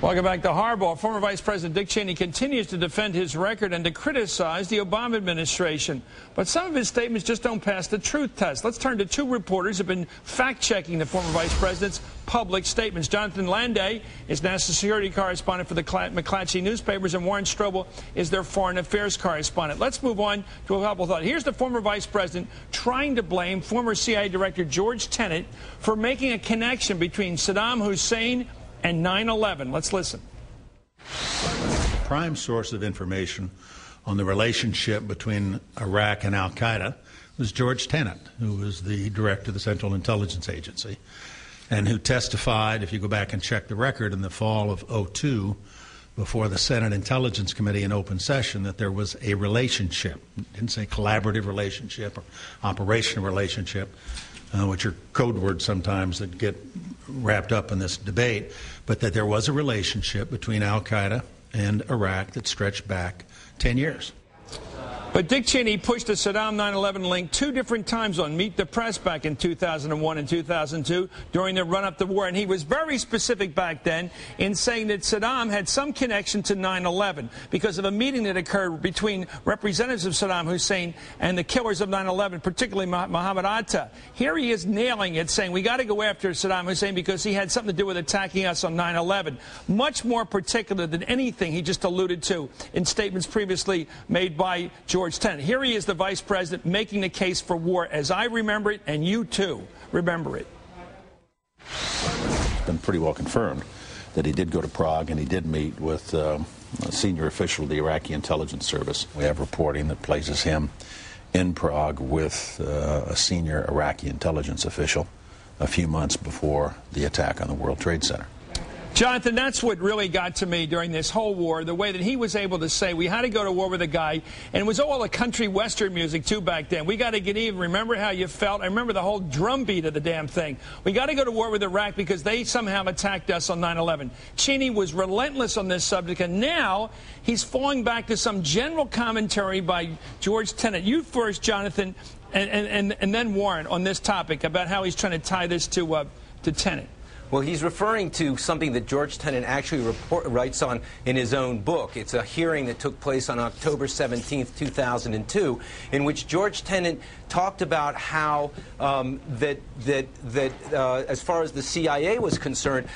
Welcome back to Hardball. Former Vice President Dick Cheney continues to defend his record and to criticize the Obama administration. But some of his statements just don't pass the truth test. Let's turn to two reporters who have been fact-checking the former vice president's public statements. Jonathan Landay is national security correspondent for the McClatchy newspapers, and Warren Strobel is their foreign affairs correspondent. Let's move on to a couple of thoughts. Here's the former vice president trying to blame former CIA Director George Tenet for making a connection between Saddam Hussein and 9/11. Let's listen. The prime source of information on the relationship between Iraq and al-Qaeda was George Tenet, who was the director of the Central Intelligence Agency, and who testified, if you go back and check the record, in the fall of '02 before the Senate Intelligence Committee in open session, that there was a relationship. It didn't say collaborative relationship or operational relationship, which are code words sometimes that get wrapped up in this debate, but that there was a relationship between al-Qaeda and Iraq that stretched back 10 years. But Dick Cheney pushed the Saddam 9/11 link two different times on Meet the Press back in 2001 and 2002 during the run-up to war. And he was very specific back then in saying that Saddam had some connection to 9/11 because of a meeting that occurred between representatives of Saddam Hussein and the killers of 9/11, particularly Mohammed Atta. Here he is nailing it, saying we got to go after Saddam Hussein because he had something to do with attacking us on 9/11. Much more particular than anything he just alluded to in statements previously made by George Tenet. Here he is, the vice president, making the case for war as I remember it, and you too remember it. It's been pretty well confirmed that he did go to Prague and he did meet with a senior official of the Iraqi intelligence service. We have reporting that places him in Prague with a senior Iraqi intelligence official a few months before the attack on the World Trade Center. Jonathan, that's what really got to me during this whole war, the way that he was able to say we had to go to war with a guy, and it was all a country western music, too, back then. We got to get even. Remember how you felt? I remember the whole drumbeat of the damn thing. We got to go to war with Iraq because they somehow attacked us on 9/11. Cheney was relentless on this subject, and now he's falling back to some general commentary by George Tenet. You first, Jonathan, and then Warren on this topic about how he's trying to tie this to Tenet. Well, he's referring to something that George Tenet actually writes on in his own book. It's a hearing that took place on October 17th, 2002, in which George Tenet talked about how as far as the CIA was concerned,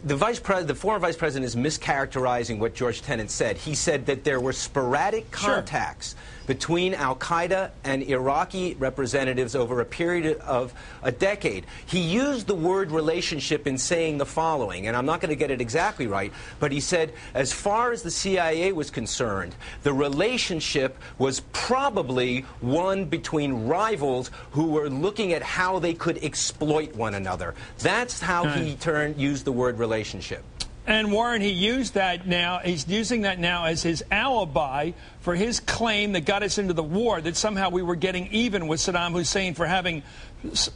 the former vice president is mischaracterizing what George Tenet said. He said that there were sporadic contacts between al-Qaeda and Iraqi representatives over a period of a decade. He used the word relationship in saying the following, and I'm not going to get it exactly right, but he said, as far as the CIA was concerned, the relationship was probably one between rivals who were looking at how they could exploit one another. That's how he used the word relationship. And Warren, he used that now. He's using that now as his alibi for his claim that got us into the war, that somehow we were getting even with Saddam Hussein for having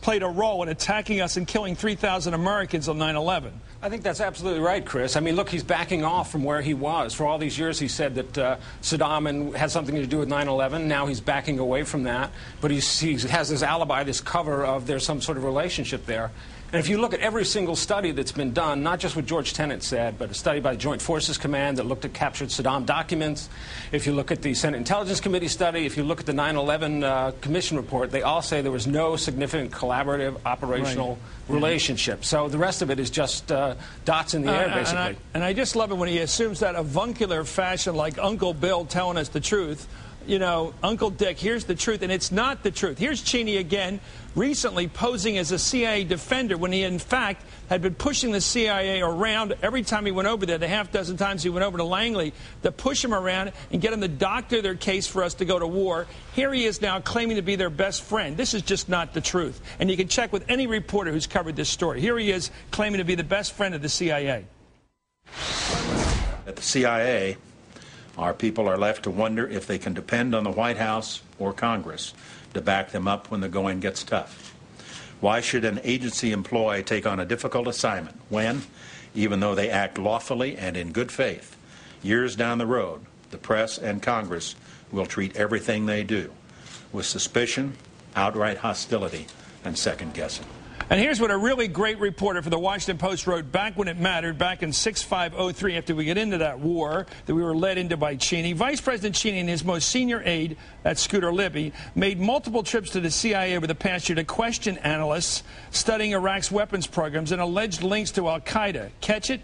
played a role in attacking us and killing 3,000 Americans on 9/11. I think that's absolutely right, Chris. I mean, look, he's backing off from where he was. For all these years, he said that Saddam had something to do with 9/11. Now he's backing away from that. But he has this alibi, this cover of there's some sort of relationship there. And if you look at every single study that's been done, not just what George Tenet said, but a study by the Joint Forces Command that looked at captured Saddam documents, if you look at the Senate Intelligence Committee study, if you look at the 9/11 Commission report, they all say there was no significant collaborative operational relationship. So the rest of it is just dots in the air, basically. And I just love it when he assumes that avuncular fashion, like Uncle Bill telling us the truth. You know, Uncle Dick, here's the truth, and it's not the truth. Here's Cheney again, recently posing as a CIA defender when he, in fact, had been pushing the CIA around every time he went over there, the half dozen times he went over to Langley, to push him around and get him to doctor their case for us to go to war. Here he is now claiming to be their best friend. This is just not the truth. And you can check with any reporter who's covered this story. Here he is claiming to be the best friend of the CIA. At the CIA, our people are left to wonder if they can depend on the White House or Congress to back them up when the going gets tough. Why should an agency employee take on a difficult assignment when, even though they act lawfully and in good faith, years down the road, the press and Congress will treat everything they do with suspicion, outright hostility, and second guessing? And here's what a really great reporter for the Washington Post wrote back when it mattered, back in 6503, after we get into that war that we were led into by Cheney. Vice President Cheney and his most senior aide, that's Scooter Libby, made multiple trips to the CIA over the past year to question analysts studying Iraq's weapons programs and alleged links to al-Qaeda. Catch it?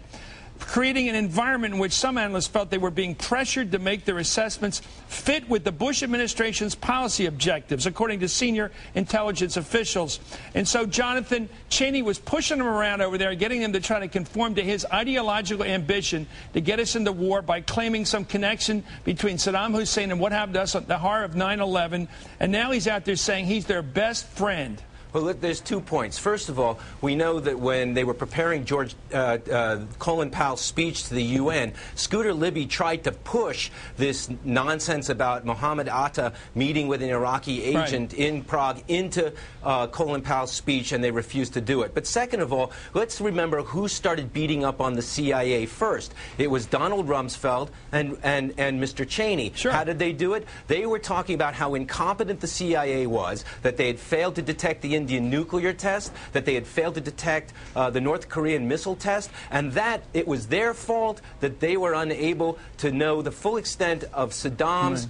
Creating an environment in which some analysts felt they were being pressured to make their assessments fit with the Bush administration's policy objectives, according to senior intelligence officials. And so, Jonathan, Cheney was pushing them around over there, getting them to try to conform to his ideological ambition to get us into war by claiming some connection between Saddam Hussein and what happened to us at the horror of 9/11. And now he's out there saying he's their best friend. Well, look, there's 2 points. First of all, we know that when they were preparing Colin Powell's speech to the UN, Scooter Libby tried to push this nonsense about Mohammed Atta meeting with an Iraqi agent in Prague into Colin Powell's speech, and they refused to do it. But second of all, let's remember who started beating up on the CIA first. It was Donald Rumsfeld and Mr. Cheney. Sure. How did they do it? They were talking about how incompetent the CIA was, that they had failed to detect the Indian nuclear test, that they had failed to detect the North Korean missile test, and that it was their fault that they were unable to know the full extent of Saddam's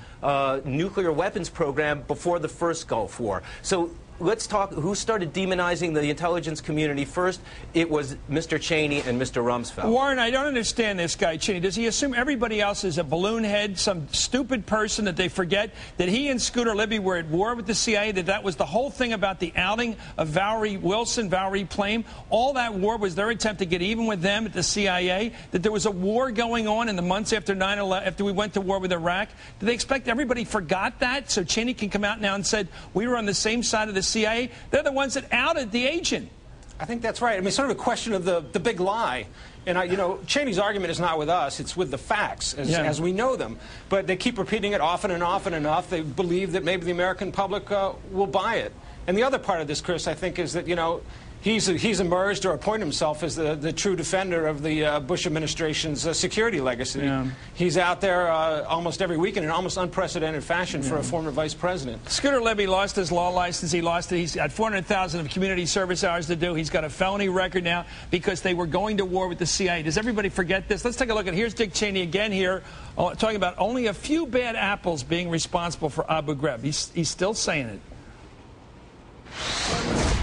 nuclear weapons program before the first Gulf War. So let's talk who started demonizing the intelligence community first. It was Mr. Cheney and Mr. Rumsfeld. Warren, I don't understand this guy, Cheney. Does he assume everybody else is a balloon head, some stupid person that they forget that he and Scooter Libby were at war with the CIA, that was the whole thing about the outing of Valerie Wilson, Valerie Plame? All that war was their attempt to get even with them at the CIA, that there was a war going on in the months after 9/11, after we went to war with Iraq? Do they expect everybody forgot that? So Cheney can come out now and said, we were on the same side of the CIA. They're the ones that outed the agent. I think that's right. I mean, it's sort of a question of the big lie. And, you know, Cheney's argument is not with us. It's with the facts as we know them. But they keep repeating it often and often enough. They believe that maybe the American public will buy it. And the other part of this, Chris, I think, is that, you know, he's emerged or appointed himself as the true defender of the Bush administration's security legacy. Yeah. He's out there almost every week in an almost unprecedented fashion for a former vice president. Scooter Libby lost his law license. He lost it. He's got 400,000 of community service hours to do. He's got a felony record now because they were going to war with the CIA. Does everybody forget this? Let's take a look at, here's Dick Cheney again here, talking about only a few bad apples being responsible for Abu Ghraib. He's still saying it.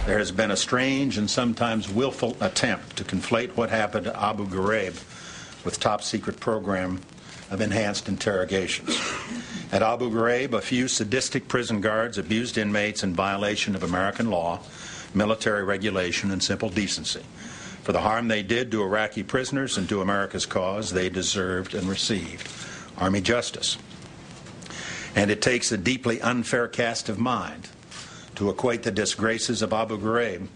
There has been a strange and sometimes willful attempt to conflate what happened to Abu Ghraib with top-secret program of enhanced interrogations. At Abu Ghraib, a few sadistic prison guards abused inmates in violation of American law, military regulation, and simple decency. For the harm they did to Iraqi prisoners and to America's cause, they deserved and received Army justice. And it takes a deeply unfair cast of mind to equate the disgraces of Abu Ghraib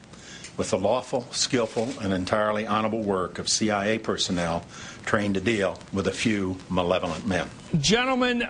with the lawful, skillful, and entirely honorable work of CIA personnel trained to deal with a few malevolent men. Gentlemen,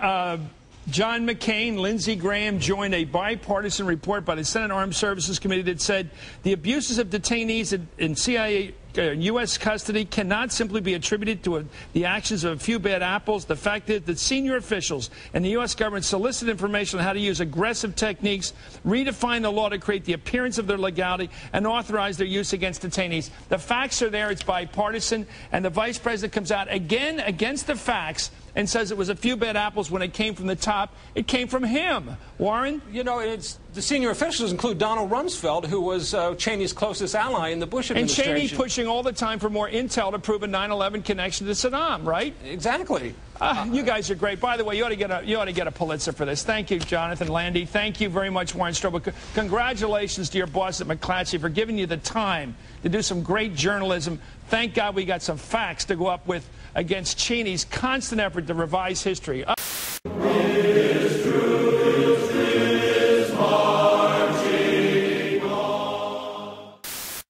John McCain, Lindsey Graham joined a bipartisan report by the Senate Armed Services Committee that said the abuses of detainees in CIA U.S. custody cannot simply be attributed to the actions of a few bad apples. The fact is that senior officials and the U.S. government solicit information on how to use aggressive techniques, redefine the law to create the appearance of their legality, and authorize their use against detainees. The facts are there. It's bipartisan. And the vice president comes out again against the facts and says it was a few bad apples when it came from the top. It came from him. Warren? You know, the senior officials include Donald Rumsfeld, who was Cheney's closest ally in the Bush administration. And Cheney pushing all the time for more intel to prove a 9/11 connection to Saddam, right? Exactly. You guys are great. By the way, you ought to get a Pulitzer for this. Thank you, Jonathan Landy. Thank you very much, Warren Strobel. Congratulations to your boss at McClatchy for giving you the time to do some great journalism. Thank God we got some facts to go up with against Cheney's constant effort to revise history.